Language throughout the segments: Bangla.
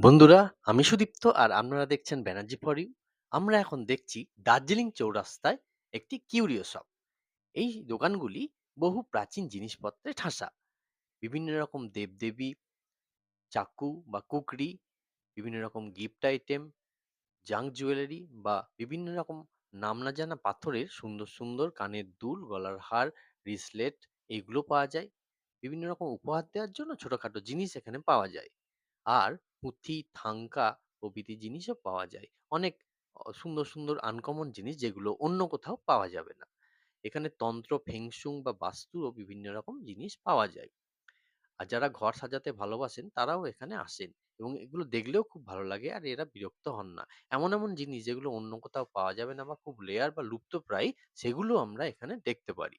বন্ধুরা, আমি সুদীপ্ত আর আপনারা দেখছেন ব্যানার্জি ফর ইউ। আমরা এখন দেখছি দার্জিলিং চৌরাস্তায় একটি কিউরিও শপ। এই দোকানগুলি বহু প্রাচীন জিনিসপত্রে ঠাসা। বিভিন্ন রকম দেবদেবী, চাকু বা কুকরি, বিভিন্ন রকম গিফট আইটেম, জাঙ্ক জুয়েলারি বা বিভিন্ন রকম নাম না জানা পাথরের সুন্দর সুন্দর কানের দুল, গলার হার, রিসলেট এইগুলো পাওয়া যায়। বিভিন্ন রকম উপহার দেওয়ার জন্য ছোটখাটো জিনিস এখানে পাওয়া যায়। আর পুঁথি, থাংকা প্রভৃতি জিনিসও পাওয়া যায়। অনেক সুন্দর সুন্দর আনকমন জিনিস যেগুলো অন্য কোথাও পাওয়া যাবে না। এখানে তন্ত্র, ফেংশুং বা বাস্তুরও বিভিন্ন রকম জিনিস পাওয়া যায়। আর যারা ঘর সাজাতে ভালোবাসেন তারাও এখানে আসেন এবং এগুলো দেখলেও খুব ভালো লাগে আর এরা বিরক্ত হন না। এমন এমন জিনিস যেগুলো অন্য কোথাও পাওয়া যাবে না বা খুব রেয়ার বা লুপ্তপ্রায়, সেগুলো আমরা এখানে দেখতে পারি।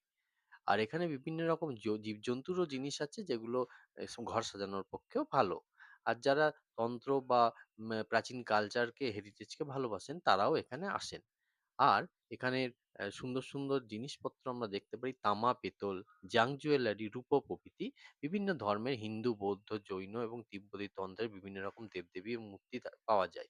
আর এখানে বিভিন্ন রকম জীবজন্তুরও জিনিস আছে যেগুলো ঘর সাজানোর পক্ষেও ভালো। আর যারা তন্ত্র বা প্রাচীন কালচারকে, হেরিটেজকে ভালোবাসেন তারাও এখানে আসেন। আর এখানের সুন্দর সুন্দর জিনিসপত্র আমরা দেখতে পারি, তামা, পেতল, জাঙ্ক জুয়েলারি, রূপো প্রভৃতি। বিভিন্ন ধর্মের হিন্দু, বৌদ্ধ, জৈন এবং তিব্বতী তন্ত্রের বিভিন্ন রকম দেবদেবীর মূর্তি পাওয়া যায়।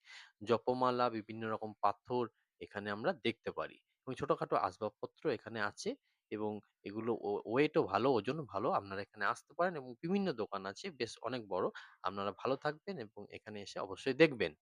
জপমালা, বিভিন্ন রকম পাথর এখানে আমরা দেখতে পারি এবং ছোটখাটো আসবাবপত্র এখানে আছে। এবং এগুলো ওয়েটও ভালো, ওজনও ভালো। আপনারা এখানে আসতে পারেন এবং বিভিন্ন দোকান আছে বেশ অনেক বড়। আপনারা ভালো থাকবেন এবং এখানে এসে অবশ্যই দেখবেন।